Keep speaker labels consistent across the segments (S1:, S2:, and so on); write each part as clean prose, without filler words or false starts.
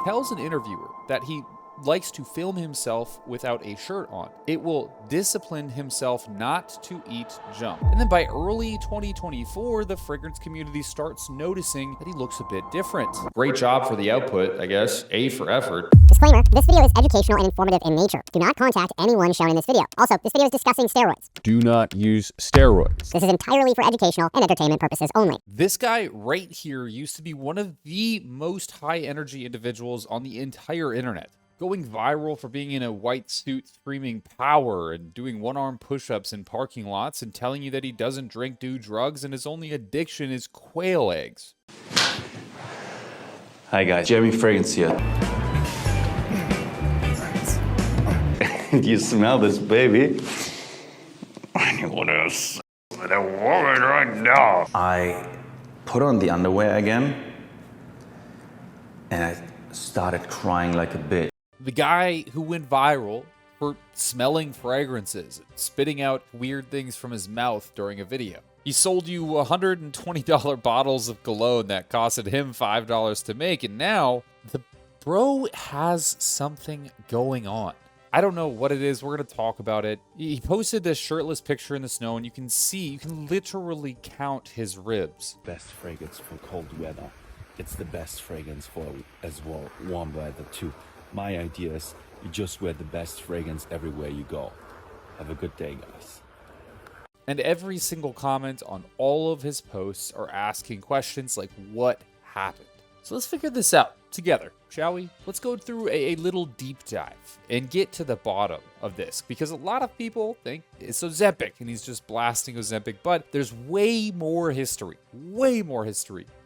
S1: tells an interviewer that he likes to film himself without a shirt on. It will discipline himself not to eat junk. And then by early 2024, the fragrance community starts noticing that he looks a bit different. Great job for the output, I guess. A for effort.
S2: Disclaimer, this video is educational and informative in nature. Do not contact anyone shown in this video. Also, this video is discussing steroids.
S3: Do not use steroids.
S2: This is entirely for educational and entertainment purposes only.
S1: This guy right here used to be one of the most high energy individuals on the entire internet. Going viral for being in a white suit screaming power and doing one-arm push-ups in parking lots and telling you that he doesn't do drugs and his only addiction is quail eggs.
S4: Hi guys, Jeremy Fragrance here. You smell this, baby? I want to sleep with a woman right now. I put on the underwear again and I started crying like a bitch.
S1: The guy who went viral for smelling fragrances, spitting out weird things from his mouth during a video. He sold you $120 bottles of cologne that costed him $5 to make, and now the bro has something going on. I don't know what it is. We're going to talk about it. He posted this shirtless picture in the snow, and you can literally count his ribs.
S5: Best fragrance for cold weather. It's the best fragrance for as well warm weather too. My idea is you just wear the best fragrance everywhere you go. Have a good day, guys.
S1: And every single comment on all of his posts are asking questions like, what happened? So let's figure this out together, shall we? Let's go through a little deep dive and get to the bottom of this, because a lot of people think it's Ozempic and he's just blasting Ozempic, but there's way more history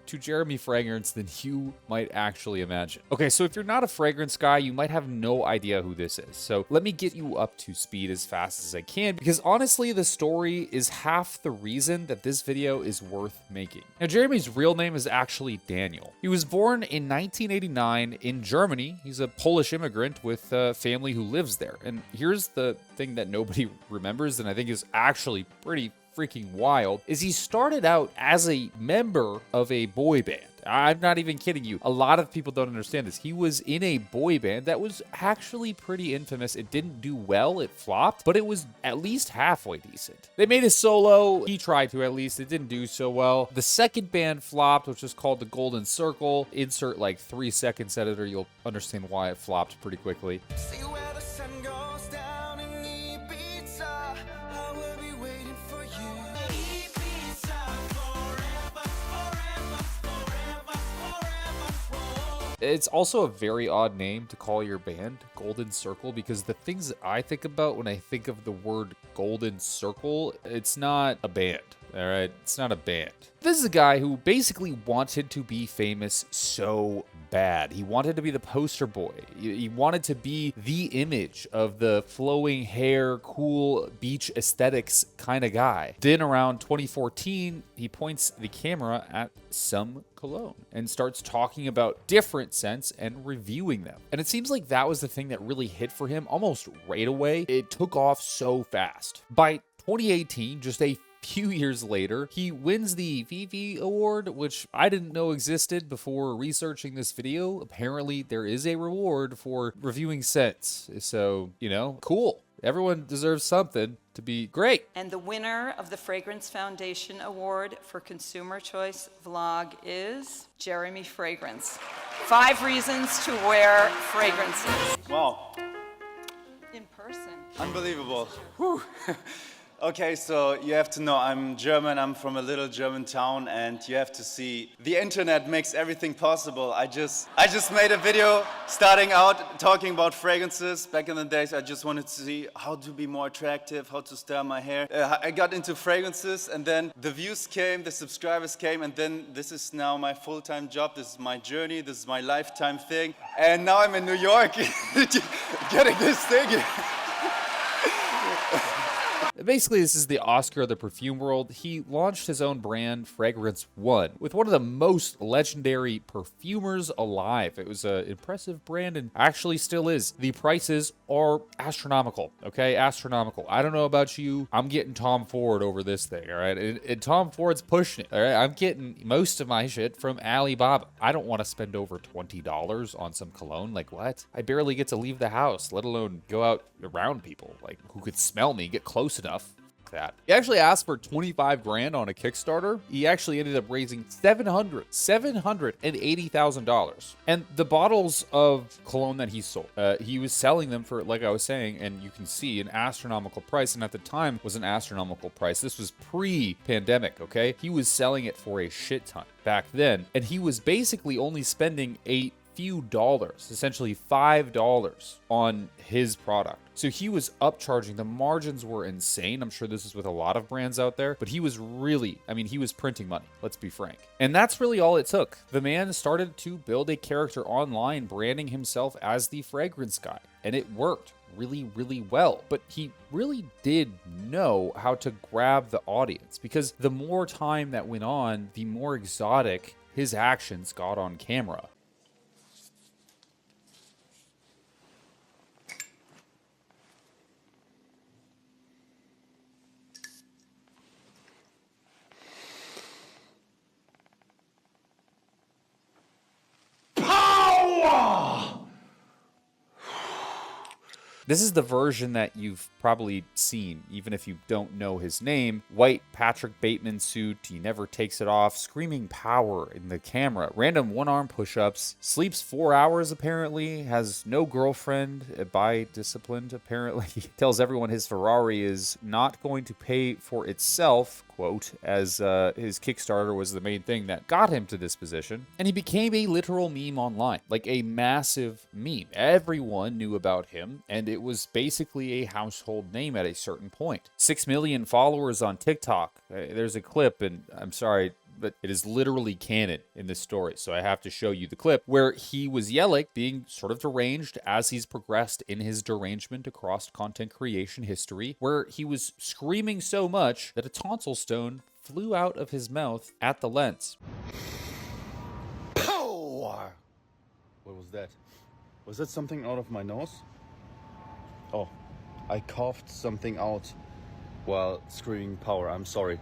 S1: to Jeremy Fragrance than you might actually imagine. Okay, so if you're not a fragrance guy, you might have no idea who this is. So let me get you up to speed as fast as I can, because honestly, the story is half the reason that this video is worth making. Now, Jeremy's real name is actually Daniel. He was born in 1989 in Germany. He's a Polish immigrant with a family who lives there. And here's the thing that nobody remembers, and I think is actually pretty freaking wild, is he started out as a member of a boy band. I'm not even kidding you. A lot of people don't understand this. He was in a boy band that was actually pretty infamous. It didn't do well, it flopped, but it was at least halfway decent. They made a solo, he tried to at least, it didn't do so well. The second band flopped, which was called the Golden Circle. Insert like 3 seconds editor, you'll understand why it flopped pretty quickly. It's also a very odd name to call your band, Golden Circle, because the things that I think about when I think of the word Golden Circle, it's not a band, all right? It's not a band. This is a guy who basically wanted to be famous so bad. He wanted to be the poster boy. He wanted to be the image of the flowing hair, cool beach aesthetics kind of guy. Then around 2014, he points the camera at some cologne and starts talking about different scents and reviewing them. And it seems like that was the thing that really hit for him almost right away. It took off so fast. By 2018, just a few years later, he wins the Vivi Award, which I didn't know existed before researching this video. Apparently, there is a reward for reviewing scents. So, cool. Everyone deserves something to be great.
S6: And the winner of the Fragrance Foundation Award for Consumer Choice Vlog is Jeremy Fragrance. 5 reasons to wear fragrances.
S7: Wow.
S6: In person.
S7: Unbelievable. Whew. Okay, so you have to know I'm German, I'm from a little German town, and you have to see the internet makes everything possible. I just made a video starting out talking about fragrances. Back in the days, I just wanted to see how to be more attractive, how to style my hair. I got into fragrances, and then the views came, the subscribers came, and then this is now my full-time job. This is my journey, this is my lifetime thing. And now I'm in New York getting this thing.
S1: basically, this is the Oscar of the perfume world. He launched his own brand, Fragrance One, with one of the most legendary perfumers alive. It was an impressive brand and actually still is. The prices are astronomical, okay? Astronomical. I don't know about you. I'm getting Tom Ford over this thing, all right? And Tom Ford's pushing it, all right? I'm getting most of my shit from Alibaba. I don't want to spend over $20 on some cologne. Like, what? I barely get to leave the house, let alone go out around people, like, who could smell me, get close enough. That. He actually asked for 25 grand on a Kickstarter. He actually ended up raising $780,000. And the bottles of cologne that he sold, he was selling them for, like I was saying, and you can see an astronomical price. And at the time was an astronomical price. This was pre-pandemic, okay? He was selling it for a shit ton back then. And he was basically only spending a few dollars, essentially $5 on his product. So he was upcharging. The margins were insane. I'm sure this is with a lot of brands out there, but he was really, he was printing money. Let's be frank. And that's really all it took. The man started to build a character online, branding himself as the fragrance guy, and it worked really, really well. But he really did know how to grab the audience, because the more time that went on, the more exotic his actions got on camera. This is the version that you've probably seen, even if you don't know his name. White Patrick Bateman suit, he never takes it off, screaming power in the camera. Random one-arm push-ups, sleeps 4 hours apparently, has no girlfriend, bi-disciplined apparently. Tells everyone his Ferrari is not going to pay for itself, quote, as his Kickstarter was the main thing that got him to this position. And he became a literal meme online, like a massive meme. Everyone knew about him, and it was basically a household name at a certain point. 6 million followers on TikTok. There's a clip, and I'm sorry, but it is literally canon in this story, so I have to show you the clip where he was yelling, being sort of deranged as he's progressed in his derangement across content creation history, where he was screaming so much that a tonsil stone flew out of his mouth at the lens.
S5: Power! What was that? Was that something out of my nose? Oh, I coughed something out while screaming power. I'm sorry.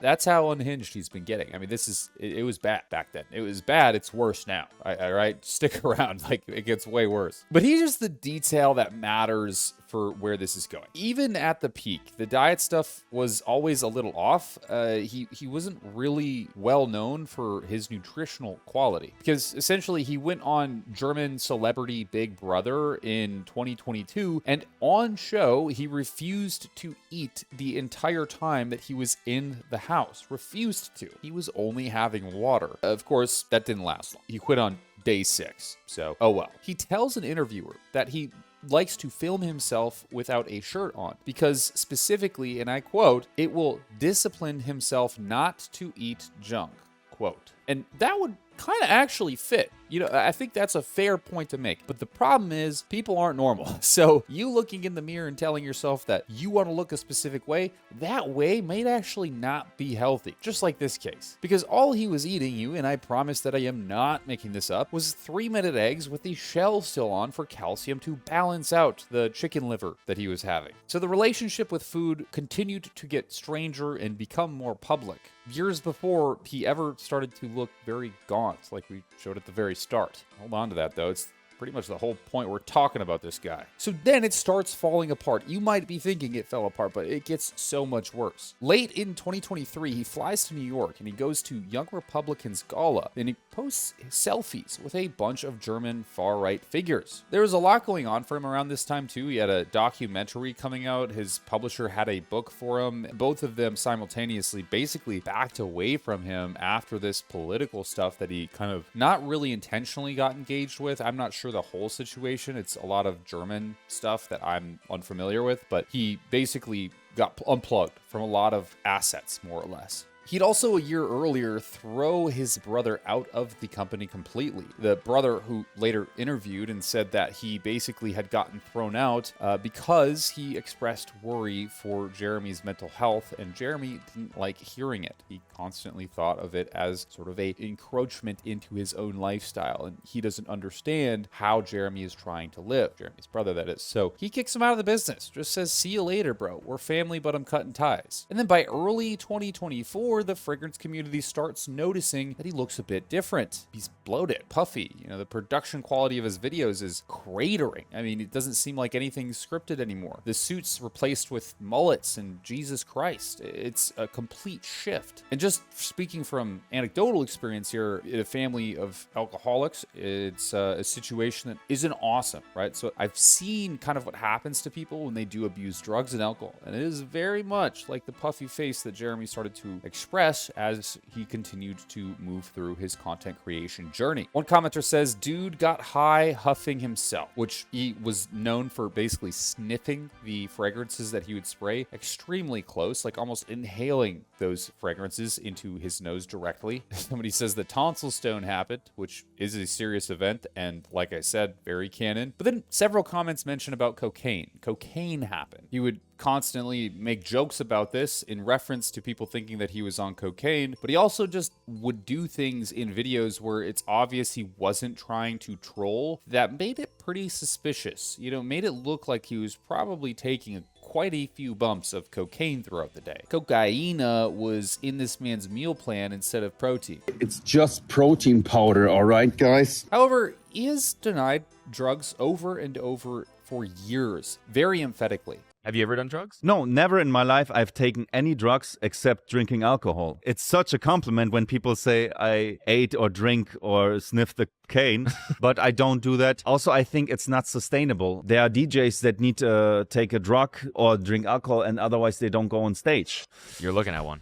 S1: That's how unhinged he's been getting. It was bad back then. It was bad. It's worse now. All right? Stick around. Like, it gets way worse. But he's just the detail that matters for where this is going. Even at the peak, the diet stuff was always a little off. He wasn't really well known for his nutritional quality, because essentially he went on German celebrity Big Brother in 2022, and on show, he refused to eat the entire time that he was in the house. Refused to. He was only having water. Of course, that didn't last long. He quit on day 6. So, oh well. He tells an interviewer that he likes to film himself without a shirt on because, specifically, and I quote, "it will discipline himself not to eat junk," quote. And that would kind of actually fit. I think that's a fair point to make. But the problem is, people aren't normal. So you looking in the mirror and telling yourself that you want to look a specific way, that way might actually not be healthy. Just like this case. Because all he was eating, and I promise that I am not making this up, was 3-minute eggs with the shell still on for calcium to balance out the chicken liver that he was having. So the relationship with food continued to get stranger and become more public. Years before he ever started to look very gaunt, like we showed at the very start. Hold on to that, though. It's pretty much the whole point we're talking about this guy. So then it starts falling apart. You might be thinking it fell apart, but it gets so much worse. Late in 2023, he flies to New York and he goes to Young Republicans Gala, and he posts selfies with a bunch of German far-right figures. There was a lot going on for him around this time too. He had a documentary coming out. His publisher had a book for him. Both of them simultaneously basically backed away from him after this political stuff that he kind of not really intentionally got engaged with. I'm not sure the whole situation. It's a lot of German stuff that I'm unfamiliar with, but he basically got unplugged from a lot of assets, more or less. He'd also a year earlier throw his brother out of the company completely. The brother, who later interviewed and said that he basically had gotten thrown out because he expressed worry for Jeremy's mental health, and Jeremy didn't like hearing it. He constantly thought of it as sort of a encroachment into his own lifestyle, and he doesn't understand how Jeremy is trying to live. Jeremy's brother, that is. So he kicks him out of the business, just says, see you later, bro. We're family, but I'm cutting ties. And then by early 2024, the fragrance community starts noticing that he looks a bit different. He's bloated, puffy. You know, the production quality of his videos is cratering. I mean, it doesn't seem like anything's scripted anymore. The suits replaced with mullets and Jesus Christ. It's a complete shift. And just speaking from anecdotal experience here, in a family of alcoholics, it's a situation that isn't awesome, right? So I've seen kind of what happens to people when they do abuse drugs and alcohol. And it is very much like the puffy face that Jeremy started to express as he continued to move through his content creation journey. One commenter says, dude got high huffing himself, which he was known for basically sniffing the fragrances that he would spray extremely close, like almost inhaling those fragrances into his nose directly. Somebody says the tonsil stone happened, which is a serious event, and like I said, very canon. But then several comments mention about cocaine. Cocaine happened. He would constantly make jokes about this in reference to people thinking that he was on cocaine, but he also just would do things in videos where it's obvious he wasn't trying to troll that made it pretty suspicious. You know, made it look like he was probably taking quite a few bumps of cocaine throughout the day. Cocaine was in this man's meal plan instead of protein.
S8: It's just protein powder, all right, guys?
S1: However, he has denied drugs over and over for years, very emphatically.
S9: Have you ever done drugs?
S5: No, never in my life I've taken any drugs except drinking alcohol. It's such a compliment when people say I ate or drink or sniff the cane, but I don't do that. Also, I think it's not sustainable. There are DJs that need to take a drug or drink alcohol, and otherwise they don't go on stage.
S9: You're looking at one.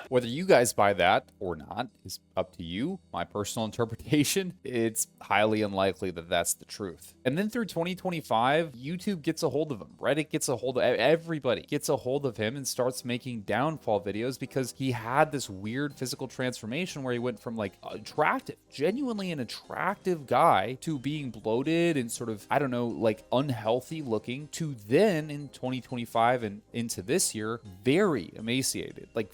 S1: Whether you guys buy that or not is up to you. My personal interpretation, it's highly unlikely that that's the truth. And then through 2025, YouTube gets a hold of him. Reddit gets a hold of everybody, gets a hold of him and starts making downfall videos because he had this weird physical transformation where he went from like attractive, genuinely an attractive guy to being bloated and sort of, I don't know, like unhealthy looking to then in 2025 and into this year, very emaciated, like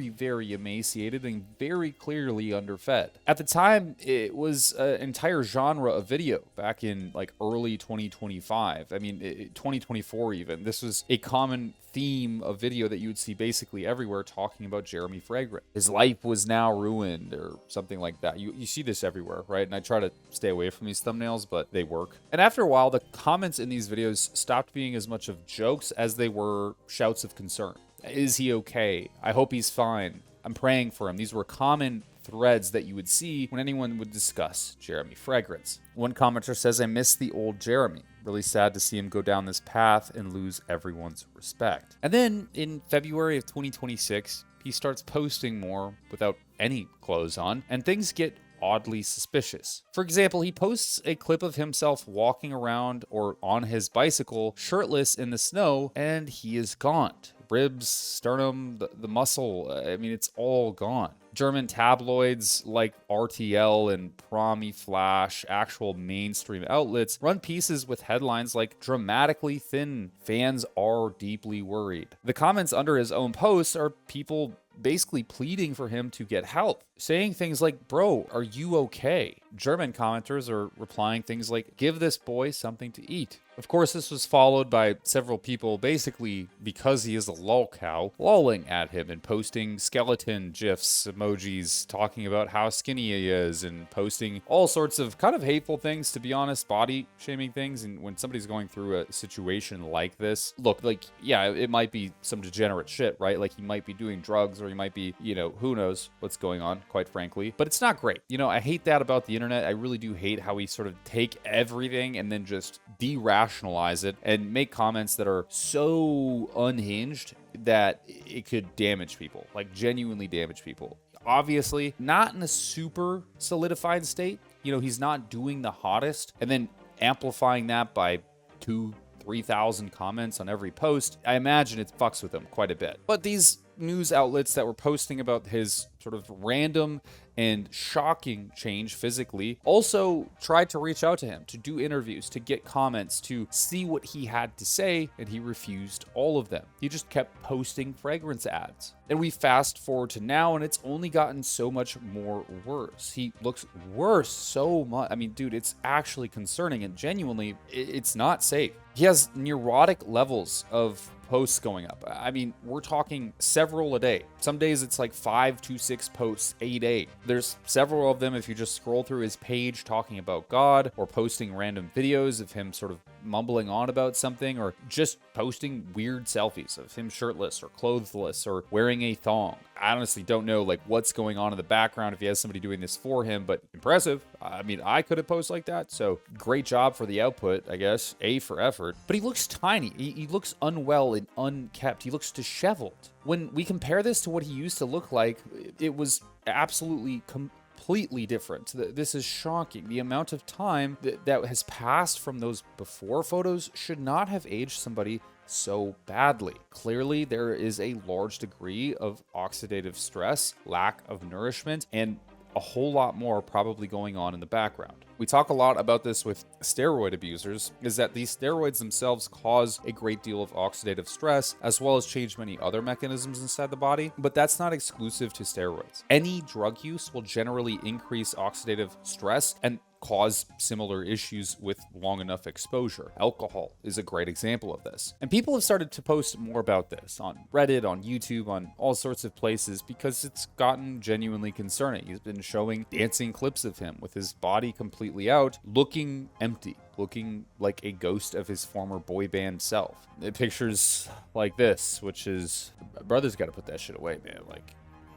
S1: very emaciated and very clearly underfed. At the time, it was an entire genre of video back in like early 2025. I mean, 2024 even. This was a common theme of video that you would see basically everywhere talking about Jeremy Fragrant. His life was now ruined or something like that. You see this everywhere, right? And I try to stay away from these thumbnails, but they work. And after a while, the comments in these videos stopped being as much of jokes as they were shouts of concern. Is he okay? I hope he's fine. I'm praying for him. These were common threads that you would see when anyone would discuss Jeremy Fragrance. One commenter says, I miss the old Jeremy. Really sad to see him go down this path and lose everyone's respect. And then in February of 2026, he starts posting more without any clothes on, and things get oddly suspicious. For example, he posts a clip of himself walking around or on his bicycle shirtless in the snow, and he is gaunt. Ribs, sternum, the muscle, I mean, it's all gone. German tabloids like RTL and Promi Flash, actual mainstream outlets, run pieces with headlines like dramatically thin, fans are deeply worried. The comments under his own posts are people basically pleading for him to get help, saying things like, bro, are you okay? German commenters are replying things like, give this boy something to eat. Of course, this was followed by several people basically, because he is a lol cow, lolling at him and posting skeleton gifs, emojis, talking about how skinny he is and posting all sorts of kind of hateful things, to be honest, body shaming things. And when somebody's going through a situation like this, look, like, yeah, it might be some degenerate shit, right? Like he might be doing drugs or he might be, you know, who knows what's going on, quite frankly. But it's not great. You know, I hate that about the internet. I really do hate how we sort of take everything and then just derationalize it and make comments that are so unhinged that it could damage people, like genuinely damage people. Obviously, not in a super solidified state. You know, he's not doing the hottest and then amplifying that by 2,000-3,000 comments on every post. I imagine it fucks with him quite a bit. But these news outlets that were posting about his sort of random and shocking change physically also tried to reach out to him, to do interviews, to get comments, to see what he had to say, and he refused all of them. He just kept posting fragrance ads. And we fast forward to now, and it's only gotten so much more worse. He looks worse so much. I mean, dude, it's actually concerning, and genuinely, it's not safe. He has neurotic levels of posts going up. I mean, we're talking several a day. Some days it's like 5 to 6 posts a day. There's several of them if you just scroll through his page talking about God, or posting random videos of him sort of mumbling on about something, or just posting weird selfies of him shirtless or clothless or wearing a thong. I honestly don't know like what's going on in the background if he has somebody doing this for him, but impressive. I mean, I could have posted like that, so great job for the output, I guess. A for effort. But he looks tiny. He looks unwell and unkept. He looks disheveled. When we compare this to what he used to look like, it was absolutely completely different. This is shocking. The amount of time that has passed from those before photos should not have aged somebody so badly. Clearly, there is a large degree of oxidative stress, lack of nourishment, and a whole lot more probably going on in the background. We talk a lot about this with steroid abusers, is that these steroids themselves cause a great deal of oxidative stress, as well as change many other mechanisms inside the body, but that's not exclusive to steroids. Any drug use will generally increase oxidative stress and cause similar issues with long enough exposure. Alcohol is a great example of this. And people have started to post more about this on Reddit, on YouTube, on all sorts of places, because it's gotten genuinely concerning. He's been showing dancing clips of him with his body completely out, looking empty, looking like a ghost of his former boy band self. Pictures like this, which is, brother's got to put that shit away, man. Like,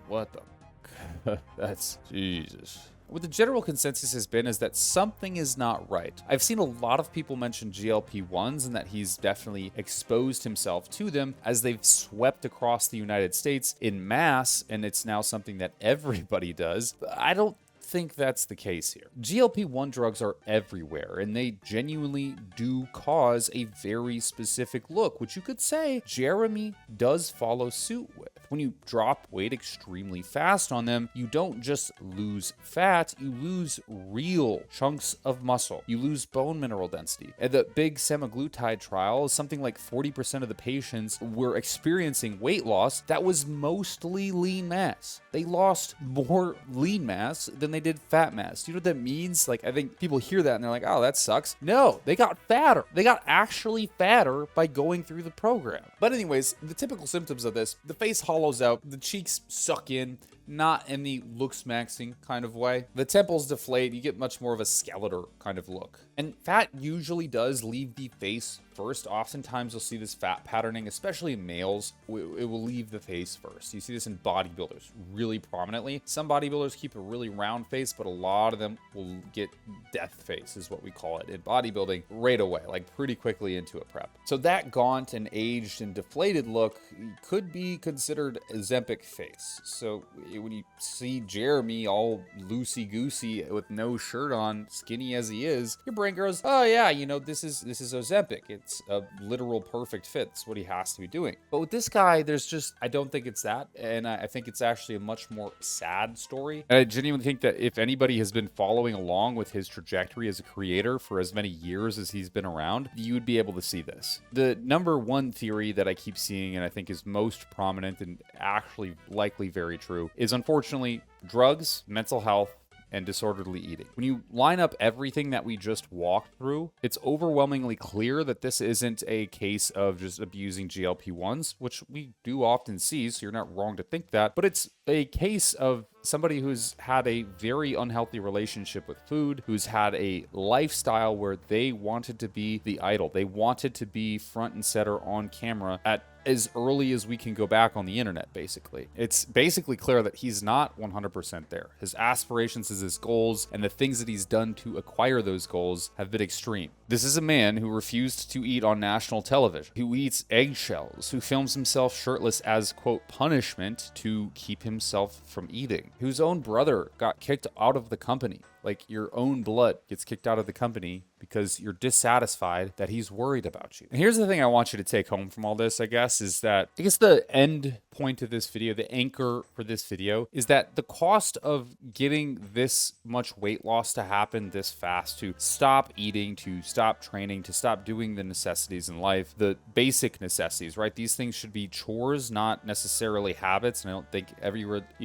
S1: what the? That's Jesus. What the general consensus has been is that something is not right. I've seen a lot of people mention GLP-1s and that he's definitely exposed himself to them as they've swept across the United States in mass, and it's now something that everybody does. I don't think that's the case here. GLP-1 drugs are everywhere, and they genuinely do cause a very specific look, which you could say Jeremy does follow suit with. When you drop weight extremely fast on them, you don't just lose fat, you lose real chunks of muscle. You lose bone mineral density. And the big semaglutide trial, something like 40% of the patients were experiencing weight loss that was mostly lean mass. They lost more lean mass than they did fat mass. Do you know what that means? Like, I think people hear that and they're like, oh, that sucks. No, they got fatter. They got actually fatter by going through the program. But anyways, the typical symptoms of this, the face hollows out, the cheeks suck in, not in the looks maxing kind of way. The temples deflate, you get much more of a skeletal kind of look. And fat usually does leave the face first. Oftentimes you'll see this fat patterning, especially in males, it will leave the face first. You see this in bodybuilders really prominently. Some bodybuilders keep a really round face, but a lot of them will get death face is what we call it in bodybuilding right away, like pretty quickly into a prep. So that gaunt and aged and deflated look could be considered a Ozempic face. So when you see Jeremy all loosey-goosey with no shirt on, skinny as he is, your brain goes, oh yeah, you know, this is Ozempic. It's a literal perfect fit. It's what he has to be doing. But with this guy, there's just, I don't think it's that. And I think it's actually a much more sad story. And I genuinely think that if anybody has been following along with his trajectory as a creator for as many years as he's been around, you would be able to see this. The number one theory that I keep seeing, and I think is most prominent and actually likely very true, is unfortunately drugs, mental health, and disorderly eating. When you line up everything that we just walked through, it's overwhelmingly clear that this isn't a case of just abusing GLP-1s, which we do often see, so you're not wrong to think that, but it's a case of somebody who's had a very unhealthy relationship with food, who's had a lifestyle where they wanted to be the idol. They wanted to be front and center on camera at as early as we can go back on the internet, basically. It's basically clear that he's not 100% there. His aspirations, his goals, and the things that he's done to acquire those goals have been extreme. This is a man who refused to eat on national television, who eats eggshells, who films himself shirtless as, quote, punishment to keep himself from eating, whose own brother got kicked out of the company, Like your own blood gets kicked out of the company because you're dissatisfied that he's worried about you. And here's the thing I want you to take home from all this, I guess, is that the end point of this video, the anchor for this video, is that the cost of getting this much weight loss to happen this fast, to stop eating, to stop training, to stop doing the necessities in life, the basic necessities, right? These things should be chores, not necessarily habits. And I don't think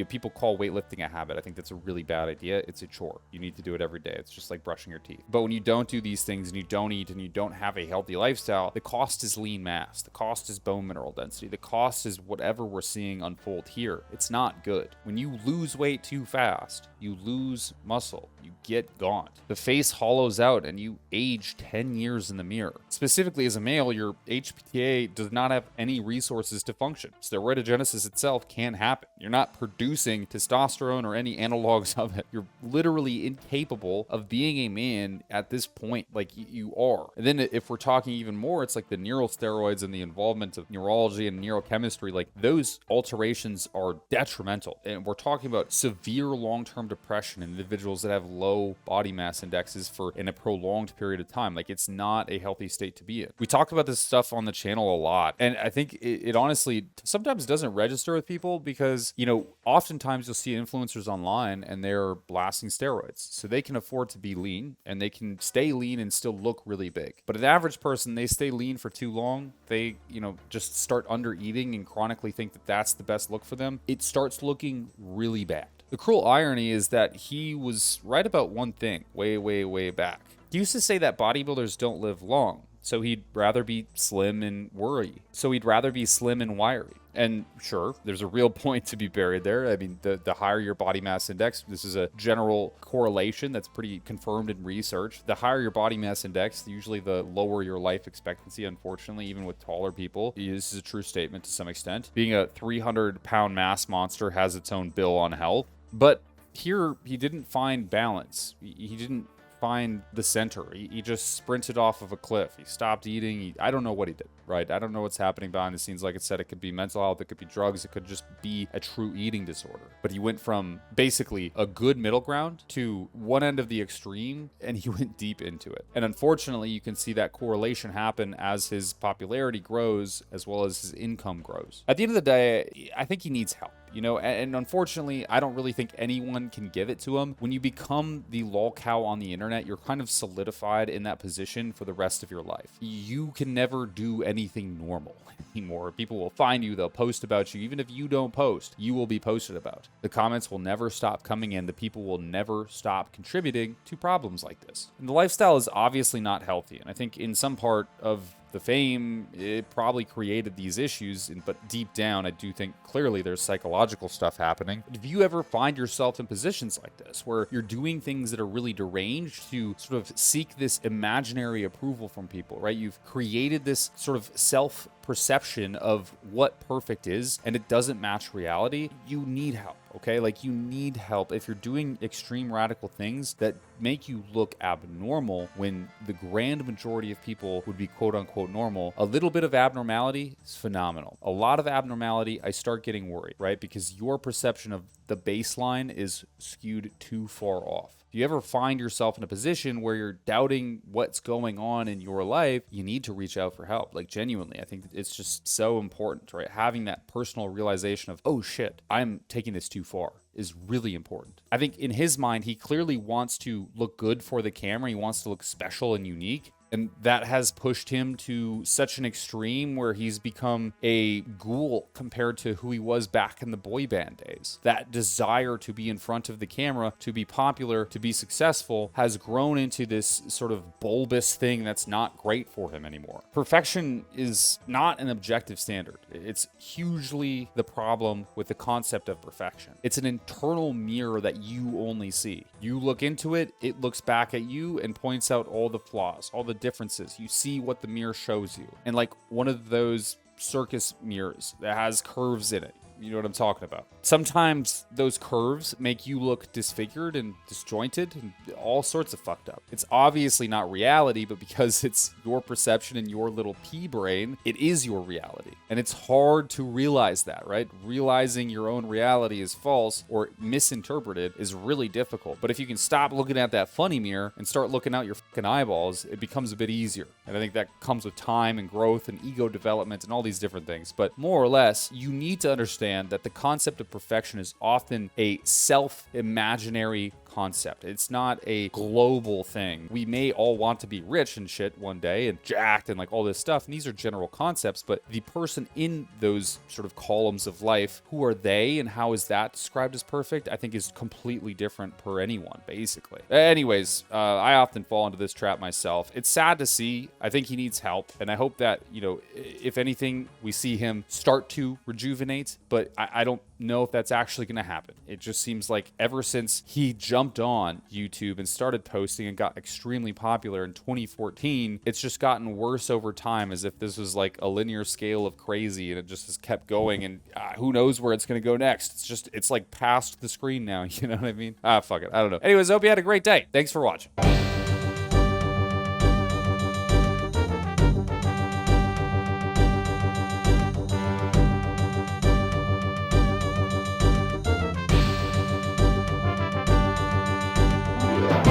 S1: people call weightlifting a habit. I think that's a really bad idea. It's a chore. You need to do it every day. It's just like brushing your teeth. But when you don't do these things and you don't eat and you don't have a healthy lifestyle, the cost is lean mass. The cost is bone mineral density. The cost is whatever we're seeing unfold here. It's not good. When you lose weight too fast, you lose muscle. You get gaunt. The face hollows out and you age 10 years in the mirror. Specifically as a male, your HPTA does not have any resources to function. Steroidogenesis itself can't happen. You're not producing testosterone or any analogs of it. You're literally incapable of being a man at this point, like you are. And then if we're talking even more, it's like the neural steroids and the involvement of neurology and neurochemistry, like those alterations are detrimental. And we're talking about severe long-term depression in individuals that have low body mass indexes in a prolonged period of time. Like it's not a healthy state to be in. We talk about this stuff on the channel a lot. And I think it honestly sometimes doesn't register with people because, oftentimes you'll see influencers online and they're blasting steroids. So they can afford to be lean and they can stay lean and still look really big. But an average person, they stay lean for too long. They, just start under eating and chronically think that that's the best look for them. It starts looking really bad. The cruel irony is that he was right about one thing way, way, way back. He used to say that bodybuilders don't live long. So he'd rather be slim and wiry. And sure, there's a real point to be buried there. I mean, the higher your body mass index, this is a general correlation that's pretty confirmed in research. The higher your body mass index, usually the lower your life expectancy, unfortunately, even with taller people. This is a true statement to some extent. Being a 300-pound mass monster has its own bill on health. But here, he didn't find balance. He didn't find the center. He just sprinted off of a cliff. He stopped eating. I don't know what he did, right? I don't know what's happening behind the scenes. Like I said, it could be mental health. It could be drugs. It could just be a true eating disorder. But he went from basically a good middle ground to one end of the extreme, and he went deep into it. And unfortunately, you can see that correlation happen as his popularity grows, as well as his income grows. At the end of the day, I think he needs help. And unfortunately, I don't really think anyone can give it to him. When you become the lol cow on the internet, you're kind of solidified in that position for the rest of your life. You can never do anything normal anymore. People will find you, they'll post about you. Even if you don't post, you will be posted about. The comments will never stop coming in. The people will never stop contributing to problems like this. And the lifestyle is obviously not healthy. And I think in some part of the fame, it probably created these issues, but deep down, I do think clearly there's psychological stuff happening. If you ever find yourself in positions like this, where you're doing things that are really deranged to sort of seek this imaginary approval from people, right? You've created this sort of self-perception of what perfect is, and it doesn't match reality, you need help. Okay, like you need help if you're doing extreme radical things that make you look abnormal when the grand majority of people would be quote unquote normal. A little bit of abnormality is phenomenal. A lot of abnormality, I start getting worried, right? Because your perception of the baseline is skewed too far off. If you ever find yourself in a position where you're doubting what's going on in your life, you need to reach out for help. Like genuinely, I think it's just so important, right? Having that personal realization of, oh shit, I'm taking this too far is really important. I think in his mind, he clearly wants to look good for the camera. He wants to look special and unique. And that has pushed him to such an extreme where he's become a ghoul compared to who he was back in the boy band days. That desire to be in front of the camera, to be popular, to be successful, has grown into this sort of bulbous thing that's not great for him anymore. Perfection is not an objective standard. It's hugely the problem with the concept of perfection. It's an internal mirror that you only see. You look into it, it looks back at you and points out all the flaws, all the differences. You see what the mirror shows you. And like one of those circus mirrors that has curves in it, you know what I'm talking about. Sometimes those curves make you look disfigured and disjointed and all sorts of fucked up. It's obviously not reality, but because it's your perception and your little pea brain, it is your reality. And it's hard to realize that, right? Realizing your own reality is false or misinterpreted is really difficult. But if you can stop looking at that funny mirror and start looking out your fucking eyeballs, it becomes a bit easier. And I think that comes with time and growth and ego development and all these different things. But more or less, you need to understand that the concept of perfection is often a self-imaginary concept. It's not a global thing. We may all want to be rich and shit one day and jacked and like all this stuff. And these are general concepts, but the person in those sort of columns of life, who are they and how is that described as perfect, I think is completely different per anyone, basically. Anyways, I often fall into this trap myself. It's sad to see. I think he needs help. And I hope that, you know, if anything, we see him start to rejuvenate, but I don't know if that's actually going to happen. It just seems like ever since he jumped on YouTube and started posting and got extremely popular in 2014, it's just gotten worse over time, as if this was like a linear scale of crazy and it just has kept going, and who knows where it's going to go next. It's like past the screen now, you know what I mean? Fuck it, I don't know. Anyways, I hope you had a great day. Thanks for watching.